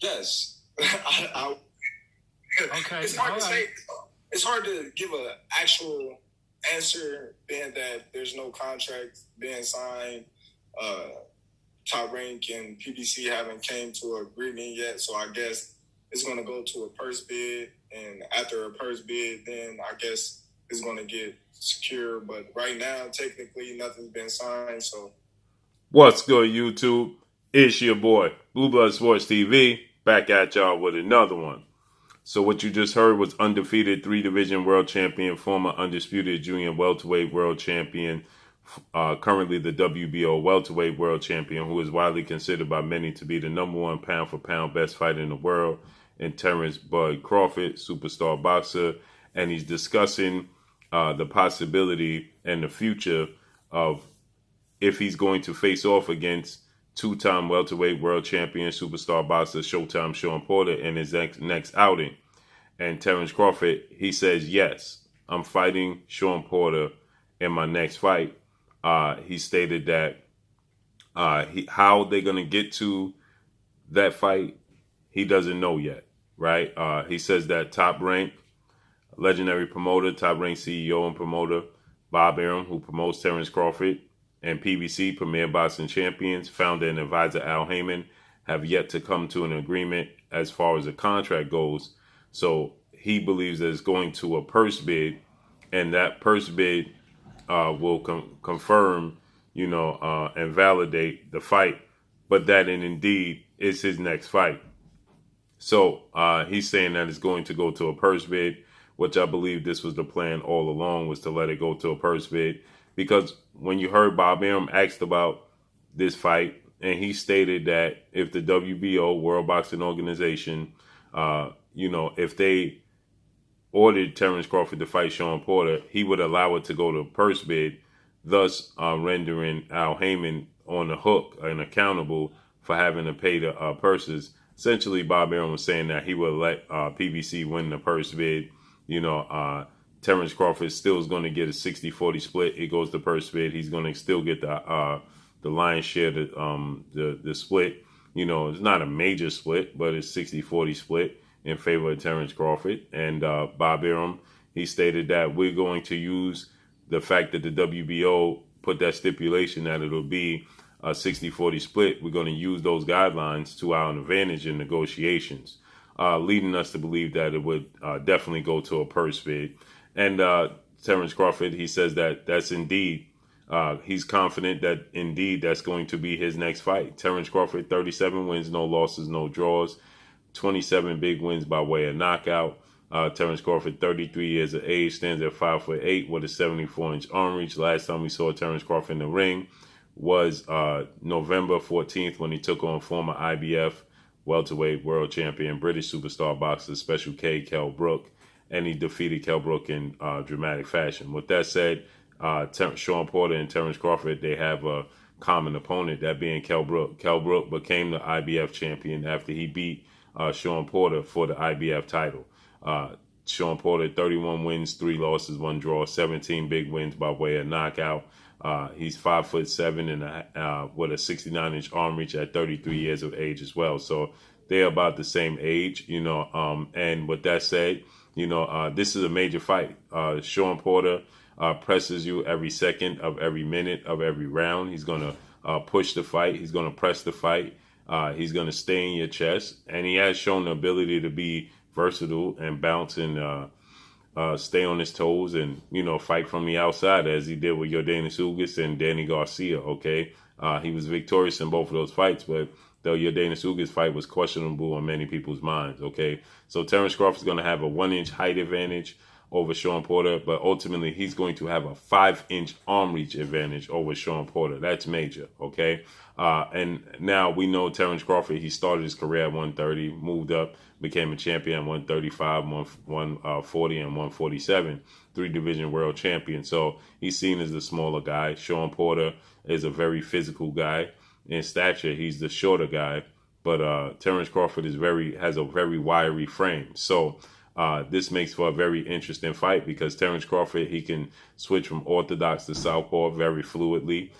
Yes. Okay, It's hard all to right. say. It's hard to give an actual answer, being that there's no contract being signed. Top Rank and PBC haven't came to an agreement yet, so I guess it's going to go to a purse bid, and after a purse bid, then I guess it's going to get secure. But right now, technically, nothing's been signed. So, What's good, YouTube? It's your boy, Blue Blood Sports TV, back at y'all with another one. So what you just heard was undefeated 3-division world champion, former undisputed junior welterweight world champion, currently the WBO welterweight world champion, who is widely considered by many to be the #1 pound-for-pound best fighter in the world, and Terence Bud Crawford, superstar boxer, and he's discussing the possibility and the future of if he's going to face off against two-time welterweight world champion superstar boxer Showtime Shawn Porter in his next outing. And Terence Crawford, he says, yes, I'm fighting Shawn Porter in my next fight. He stated that how they're going to get to that fight, he doesn't know yet, right? He says that Top Rank, legendary promoter, Top Rank CEO and promoter, Bob Arum, who promotes Terence Crawford, and PBC, Premier Boxing Champions, founder and advisor Al Heyman, have yet to come to an agreement as far as the contract goes. So he believes that it's going to a purse bid, and that purse bid will confirm, and validate the fight, but that indeed is his next fight. So he's saying that it's going to go to a purse bid, which I believe this was the plan all along, was to let it go to a purse bid. Because when you heard Bob Arum asked about this fight, and he stated that if the WBO, World Boxing Organization, if they ordered Terence Crawford to fight Shawn Porter, he would allow it to go to a purse bid, thus rendering Al Heyman on the hook and accountable for having to pay the purses. Essentially, Bob Arum was saying that he would let PBC win the purse bid. Terence Crawford still is going to get a 60-40 split. It goes to purse bid. He's going to still get the lion's share, the split. It's not a major split, but it's 60-40 split in favor of Terence Crawford. And Bob Arum, he stated that we're going to use the fact that the WBO put that stipulation that it'll be a 60-40 split. We're going to use those guidelines to our advantage in negotiations, leading us to believe that it would definitely go to a purse bid. And Terence Crawford, he says that that's indeed, he's confident that indeed that's going to be his next fight. Terence Crawford, 37 wins, no losses, no draws, 27 big wins by way of knockout. Terence Crawford, 33 years of age, stands at 5'8" with a 74-inch arm reach. Last time we saw Terence Crawford in the ring was November 14th when he took on former IBF welterweight world champion, British superstar boxer Special K, Kell Brook, and he defeated Kell Brook in dramatic fashion. With that said, Shawn Porter and Terence Crawford, they have a common opponent, that being Kell Brook. Kell Brook became the IBF champion after he beat Shawn Porter for the IBF title. Shawn Porter, 31 wins, 3 losses, 1 draw, 17 big wins by way of knockout. He's 5'7" and with a 69-inch arm reach at 33 years of age as well. So they're about the same age, and with that said, this is a major fight. Shawn Porter presses you every second of every minute of every round. He's going to push the fight. He's going to press the fight. He's going to stay in your chest. And he has shown the ability to be versatile and bounce and stay on his toes and, fight from the outside, as he did with Yordenis Ugas and Danny Garcia, okay? He was victorious in both of those fights, but the Yordenis Ugas fight was questionable on many people's minds, okay? So Terence Crawford's going to have a 1-inch height advantage over Shawn Porter, but ultimately he's going to have a 5-inch arm reach advantage over Shawn Porter. That's major, okay? And now we know Terence Crawford, he started his career at 130, moved up, became a champion at 135, 140, and 147, 3-division world champion. So he's seen as the smaller guy. Shawn Porter is a very physical guy. In stature, he's the shorter guy, but Terence Crawford has a very wiry frame. So this makes for a very interesting fight because Terence Crawford, he can switch from orthodox to southpaw very fluidly.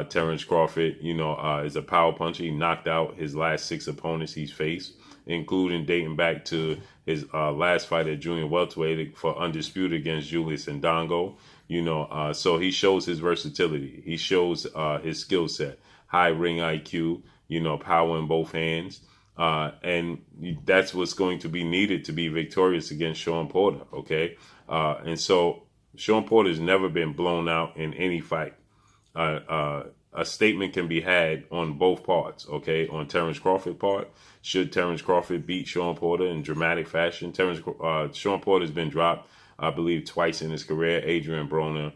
Terence Crawford, is a power puncher. He knocked out his last 6 opponents he's faced including dating back to his last fight at junior welterweight for undisputed against Julius Ndongo. So he shows his versatility. He shows his skill set, high ring IQ, power in both hands. And that's what's going to be needed to be victorious against Shawn Porter, okay? And so Shawn Porter's never been blown out in any fight. A statement can be had on both parts, okay? On Terence Crawford's part, should Terence Crawford beat Shawn Porter in dramatic fashion? Shawn Porter's been dropped, I believe, twice in his career. Adrian Broner,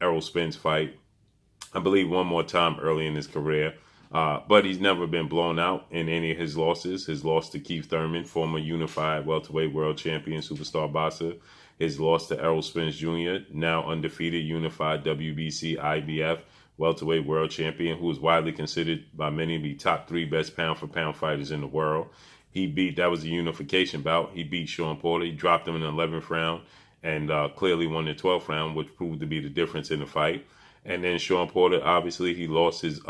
Errol Spence fight, I believe one more time early in his career. But he's never been blown out in any of his losses. His loss to Keith Thurman, former unified welterweight world champion, superstar boxer. His loss to Errol Spence Jr., now undefeated unified WBC IBF welterweight world champion, who is widely considered by many to be top 3 best pound-for-pound fighters in the world. That was a unification bout. He beat Shawn Porter. He dropped him in the 11th round and clearly won the 12th round, which proved to be the difference in the fight. And then Shawn Porter, obviously, he lost his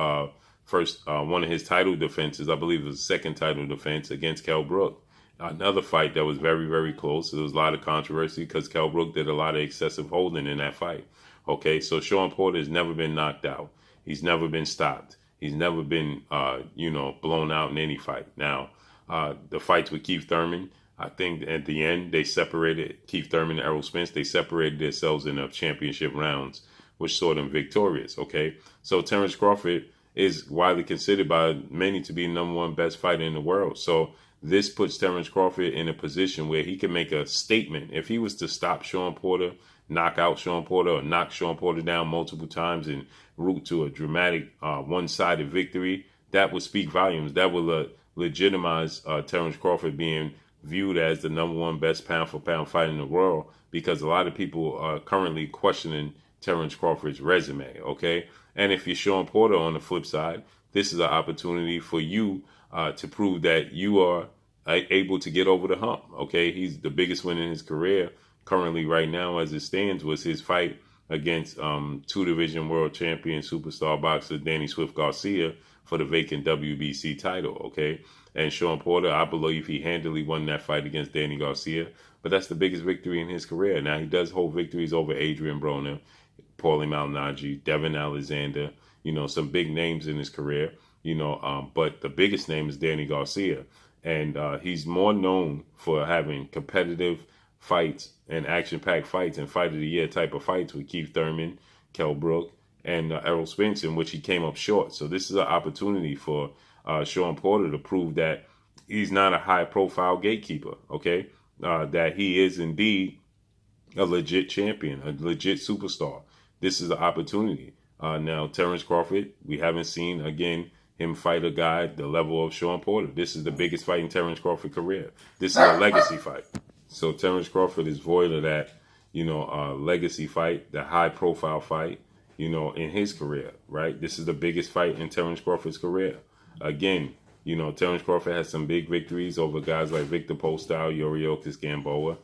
first one of his title defenses. I believe it was the second title defense against Kell Brook. Another fight that was very, very close. There was a lot of controversy because Kell Brook did a lot of excessive holding in that fight. Okay, so Shawn Porter has never been knocked out. He's never been stopped. He's never been, blown out in any fight. Now, the fights with Keith Thurman, I think at the end they separated Keith Thurman and Errol Spence. They separated themselves in the championship rounds, which saw them victorious. Okay, so Terence Crawford is widely considered by many to be the #1 best fighter in the world. So this puts Terence Crawford in a position where he can make a statement. If he was to stop Shawn Porter, knock out Shawn Porter, or knock Shawn Porter down multiple times and route to a dramatic one-sided victory, that would speak volumes. That would legitimize Terence Crawford being viewed as the #1 best pound-for-pound fighter in the world, because a lot of people are currently questioning Terence Crawford's resume, okay? And if you're Shawn Porter on the flip side, this is an opportunity for you to prove that you are able to get over the hump, okay? He's the biggest win in his career currently right now as it stands was his fight against 2-division world champion superstar boxer Danny Swift Garcia for the vacant WBC title, okay? And Shawn Porter, I believe he handily won that fight against Danny Garcia, but that's the biggest victory in his career. Now, he does hold victories over Adrian Broner, Paulie Malignaggi, Devin Alexander, some big names in his career, but the biggest name is Danny Garcia. And he's more known for having competitive fights and action-packed fights and fight of the year type of fights with Keith Thurman, Kell Brook, and Errol Spence, in which he came up short. So this is an opportunity for Shawn Porter to prove that he's not a high-profile gatekeeper, okay? That he is indeed a legit champion, a legit superstar. This is an opportunity. Now, Terence Crawford, we haven't seen, again, him fight a guy the level of Shawn Porter. This is the biggest fight in Terence Crawford's career. This is a legacy fight. So Terence Crawford is void of that, legacy fight, the high-profile fight, in his career, right? This is the biggest fight in Terence Crawford's career. Again, Terence Crawford has some big victories over guys like Victor Postol, Yuriorkis Gamboa,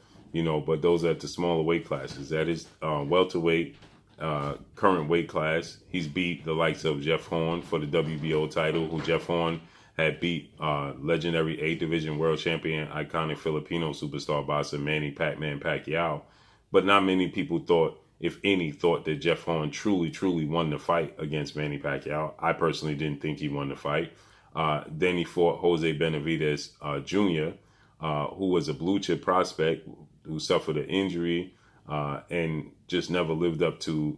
but those are at the smaller weight classes. That is welterweight, current weight class. He's beat the likes of Jeff Horn for the WBO title, who Jeff Horn had beat legendary 8-division world champion, iconic Filipino superstar boxer Manny Pac-Man Pacquiao. But not many people thought, if any, thought that Jeff Horn truly won the fight against Manny Pacquiao. I personally didn't think he won the fight. Then he fought Jose Benavidez Jr., who was a blue chip prospect who suffered an injury and just never lived up to,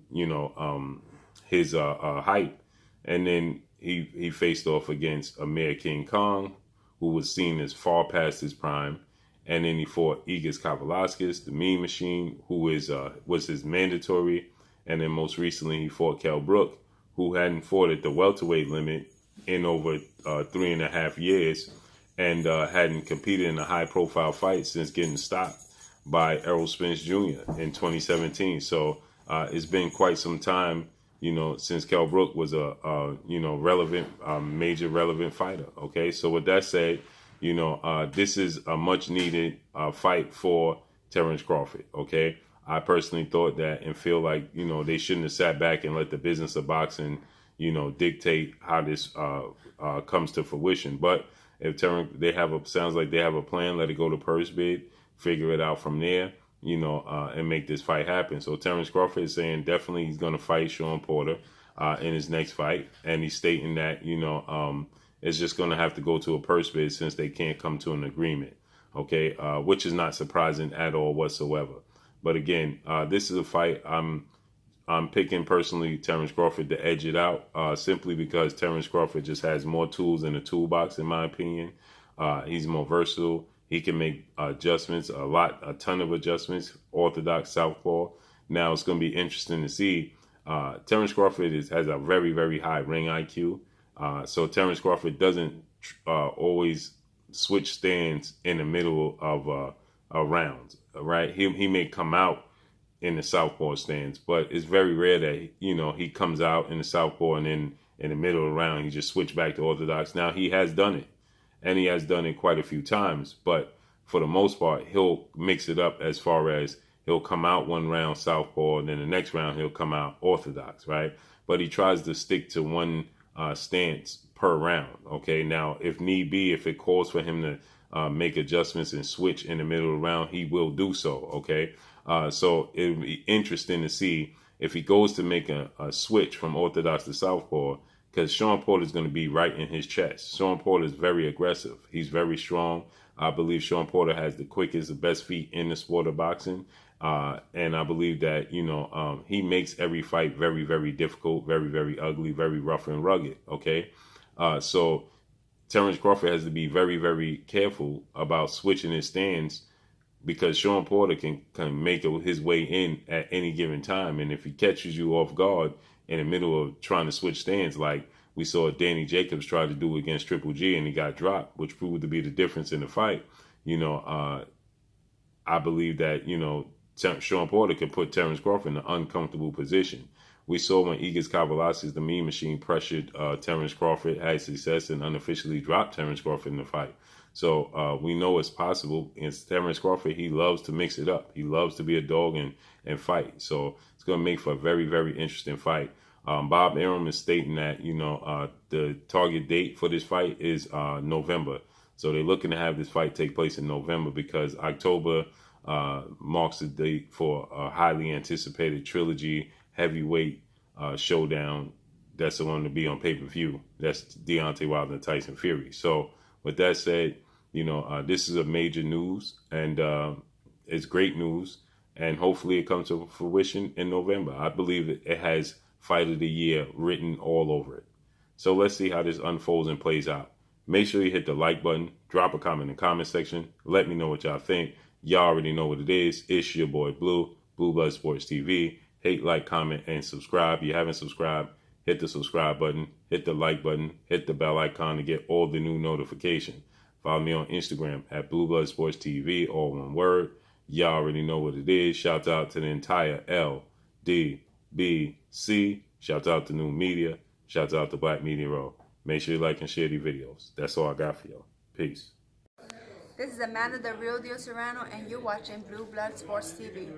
his hype. And then he faced off against Amir King Kong, who was seen as far past his prime. And then he fought Igis Kavalauskas, the Mean Machine, who was his mandatory. And then most recently he fought Kell Brook, who hadn't fought at the welterweight limit in over 3.5 years and hadn't competed in a high-profile fight since getting stopped by Errol Spence Jr. in 2017. So it's been quite some time, since Kell Brook was a major relevant fighter. Okay, so with that said, this is a much-needed fight for Terence Crawford. Okay, I personally thought that and feel like they shouldn't have sat back and let the business of boxing dictate how this comes to fruition. But If sounds like they have a plan, let it go to purse bid, figure it out from there, and make this fight happen. So Terence Crawford is saying definitely he's going to fight Shawn Porter in his next fight, and he's stating that it's just going to have to go to a purse bid since they can't come to an agreement. Okay, which is not surprising at all whatsoever. But again, this is a fight I'm picking personally Terence Crawford to edge it out, simply because Terence Crawford just has more tools in the toolbox, in my opinion. He's more versatile. He can make adjustments, a ton of adjustments, orthodox southpaw. Now it's going to be interesting to see. Terence Crawford has a very, very high ring IQ. So Terence Crawford doesn't always switch stands in the middle of rounds, right? He may come out in the southpaw stance, but it's very rare that he comes out in the southpaw and then in the middle of the round he just switch back to orthodox. Now he has done it, and he has done it quite a few times, but for the most part he'll mix it up as far as he'll come out one round southpaw and then the next round he'll come out orthodox, right? But he tries to stick to one stance per round. Okay, now if need be, if it calls for him to make adjustments and switch in the middle of the round, he will do so. Okay, so it would be interesting to see if he goes to make a switch from orthodox to southpaw, because Shawn Porter is going to be right in his chest. Shawn Porter is very aggressive. He's very strong. I believe Shawn Porter has the quickest, the best feet in the sport of boxing. And I believe that, he makes every fight very, very difficult, very, very ugly, very rough and rugged. Okay. So Terence Crawford has to be very, very careful about switching his stance, because Shawn Porter can make his way in at any given time. And if he catches you off guard in the middle of trying to switch stands, like we saw Danny Jacobs try to do against Triple G and he got dropped, which proved to be the difference in the fight, I believe that, Shawn Porter could put Terence Crawford in an uncomfortable position. We saw when Igis Kavalasis, the Mean Machine, pressured Terence Crawford, had success, and unofficially dropped Terence Crawford in the fight. So we know it's possible. And Terence Crawford, he loves to mix it up. He loves to be a dog and fight. So it's going to make for a very, very interesting fight. Bob Arum is stating that, the target date for this fight is November. So they're looking to have this fight take place in November, because October marks the date for a highly anticipated trilogy heavyweight showdown that's the one to be on pay-per-view. That's Deontay Wilder and Tyson Fury. So with that said, this is a major news, and it's great news, and hopefully it comes to fruition in November. I believe it has Fight of the Year written all over it. So let's see how this unfolds and plays out. Make sure you hit the like button, drop a comment in the comment section. Let me know what y'all think. Y'all already know what it is. It's your boy Blue Blood Sports TV. Hate, like, comment, and subscribe. If you haven't subscribed, hit the subscribe button, hit the like button, hit the bell icon to get all the new notifications. Follow me on Instagram at Blue Blood Sports TV, all one word. Y'all already know what it is. Shout out to the entire LDBC. Shout out to New Media. Shout out to Black Media Row. Make sure you like and share these videos. That's all I got for y'all. Peace. This is Amanda, the Real Deal Serrano, and you're watching Blue Blood Sports TV.